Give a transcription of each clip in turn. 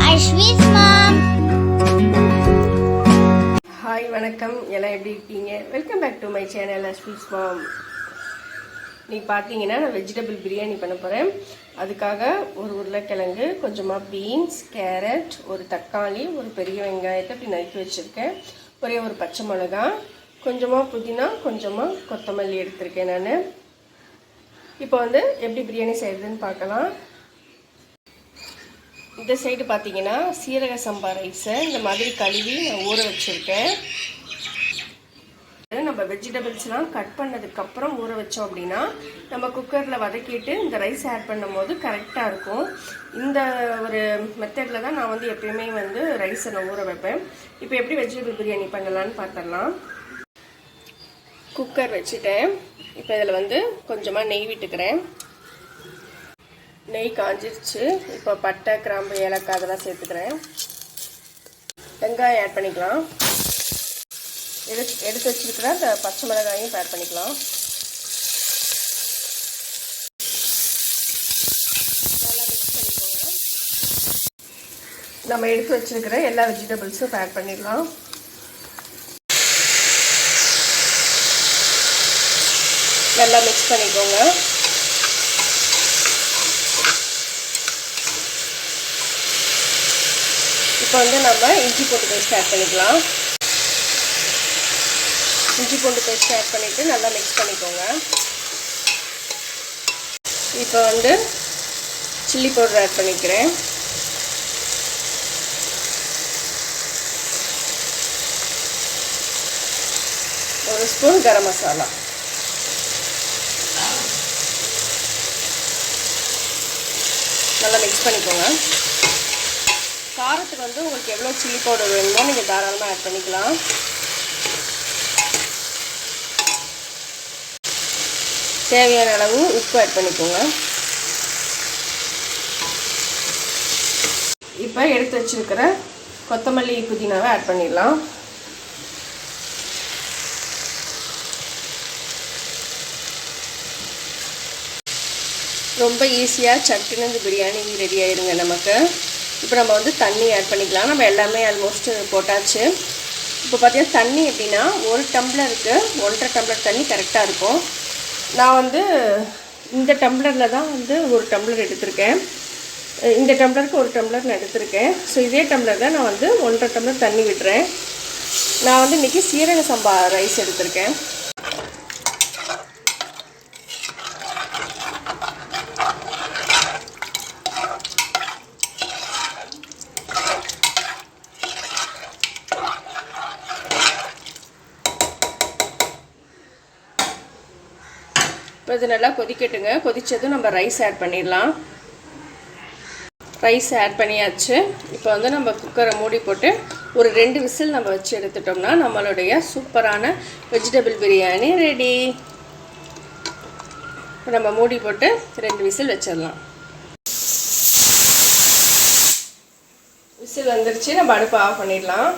Ashwin's mom. Hi, வணக்கம். எல்லாம் எப்படி இருக்கீங்க? Welcome back to my channel Ashwin's mom. நீ பார்த்தீங்கன்னா நான் வெஜிடபிள் பிரியாணி பண்ண போகிறேன். அதுக்காக ஒரு உருளைக்கிழங்கு, கொஞ்சமாக பீன்ஸ், கேரட், ஒரு தக்காளி, ஒரு பெரிய வெங்காயத்தை இப்படி நறுக்கி வச்சுருக்கேன். ஒரே ஒரு பச்சை மிளகாய், கொஞ்சமாக புதினா, கொஞ்சமாக கொத்தமல்லி எடுத்திருக்கேன் நான். இப்போ வந்து எப்படி பிரியாணி செய்கிறதுன்னு பார்க்கலாம். இந்த சைடு பார்த்தீங்கன்னா சீரக சம்பா ரைஸை இந்த மாதிரி கழுவி நான் ஊற வச்சுருக்கேன். நம்ம வெஜிடபிள்ஸ்லாம் கட் பண்ணதுக்கப்புறம் ஊற வச்சோம் அப்படின்னா நம்ம குக்கரில் வதக்கிட்டு இந்த ரைஸ் ஆட் பண்ணும் போது கரெக்டாக இருக்கும். இந்த ஒரு மெத்தடில் தான் நான் வந்து எப்பயுமே வந்து ரைஸை நான் ஊற வைப்பேன். இப்போ எப்படி வெஜிடபிள் பிரியாணி பண்ணலான்னு பார்த்துடலாம். குக்கர் வச்சுட்டேன். இப்போ இதில் வந்து கொஞ்சமாக நெய் விட்டுக்கிறேன். நெய் காஞ்சிருச்சு. இப்போ பட்டை, கிராம்பு, ஏலக்காய் அதெல்லாம் சேர்த்துக்கிறேன். வெங்காயம் ஆட் பண்ணிக்கலாம். எடுத்து வச்சுருக்கிற அந்த பச்சை மிளகாயும் ஆட் பண்ணிக்கலாம். நல்லா மிக்ஸ் பண்ணிக்கோங்க. நம்ம எடுத்து வச்சுருக்கிற எல்லா வெஜிடபிள்ஸும் ஆட் பண்ணிடலாம். நல்லா மிக்ஸ் பண்ணிக்கோங்க. இப்போ வந்து நம்ம இஞ்சி பூண்டு பேஸ்ட் ஆட் பண்ணிக்கலாம். இஞ்சி பூண்டு பேஸ்ட் ஆட் பண்ணிவிட்டு நல்லா மிக்ஸ் பண்ணிக்கோங்க. இப்போ வந்து சில்லி பவுடர் ஆட் பண்ணிக்கிறேன். ஒரு ஸ்பூன் கரம் மசாலா. நல்லா மிக்ஸ் பண்ணிக்கோங்க. காரத்துக்கு வந்து உங்களுக்கு எவ்வளோ சில்லி பவுடர் வேணுமோ நீங்கள் தாராளமாக ஆட் பண்ணிக்கலாம். தேவையான அளவு உப்பு ஆட் பண்ணிக்கோங்க. இப்போ எடுத்து வச்சுருக்கிற கொத்தமல்லி, புதினாவை ஆட் பண்ணிடலாம். ரொம்ப ஈஸியாக சட்டுன்னு இந்த பிரியாணி ரெடி ஆயிருங்க நமக்கு. இப்போ நம்ம வந்து தண்ணி ஆட் பண்ணிக்கலாம். நம்ம எல்லாமே ஆல்மோஸ்ட் போட்டாச்சு. இப்போ பார்த்தீங்கன்னா தண்ணி எப்படின்னா ஒரு டம்ளருக்கு 1.5 டம்ளர் தண்ணி கரெக்டாக இருக்கும். நான் வந்து இந்த டம்ளரில் தான் வந்து ஒரு டம்ளர் எடுத்திருக்கேன். இந்த டம்ளருக்கு ஒரு டம்ளர் நான் எடுத்திருக்கேன். ஸோ இதே டம்ளர் தான் நான் வந்து 1.5 டம்ளர் தண்ணி விடுறேன். நான் வந்து இன்றைக்கி சீரக சம்பா ரைஸ் எடுத்திருக்கேன். இப்போ இது நல்லா கொதிக்கட்டுங்க. கொதித்ததும் நம்ம ரைஸ் ஆட் பண்ணிடலாம். ரைஸ் ஆட் பண்ணியாச்சு. இப்போ வந்து நம்ம குக்கரை மூடி போட்டு ஒரு 2 விசில் நம்ம வச்சு எடுத்துட்டோம்னா நம்மளுடைய சூப்பரான வெஜிடபிள் பிரியாணி ரெடி. நம்ம மூடி போட்டு 2 விசில் வச்சிடலாம். விசில் வந்துருச்சு. நம்ம அடுப்பை ஆஃப் பண்ணிடலாம்.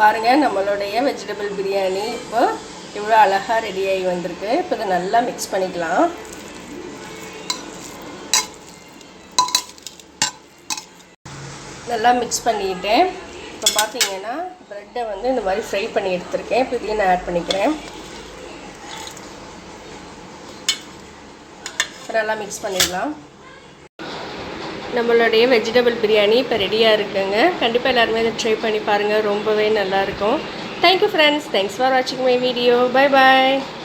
பாருங்கள், நம்மளுடைய வெஜிடபிள் பிரியாணி இப்போ இவ்வளோ அழகாக ரெடி ஆகி வந்திருக்கு. இப்போ இதை நல்லா மிக்ஸ் பண்ணிக்கலாம். நல்லா மிக்ஸ் பண்ணிக்கிட்டேன். இப்போ பார்த்தீங்கன்னா ப்ரெட்டை வந்து இந்த மாதிரி ஃப்ரை பண்ணி எடுத்துருக்கேன். இப்போ இதையும் நான் ஆட் பண்ணிக்கிறேன். நல்லா மிக்ஸ் பண்ணிடலாம். நம்மளுடைய வெஜிடபிள் பிரியாணி இப்போ ரெடியாக இருக்குங்க. கண்டிப்பாக எல்லாருமே இதை ட்ரை பண்ணி பாருங்கள். ரொம்பவே நல்லாயிருக்கும். Thank you friends. Thanks for watching my video. Bye bye.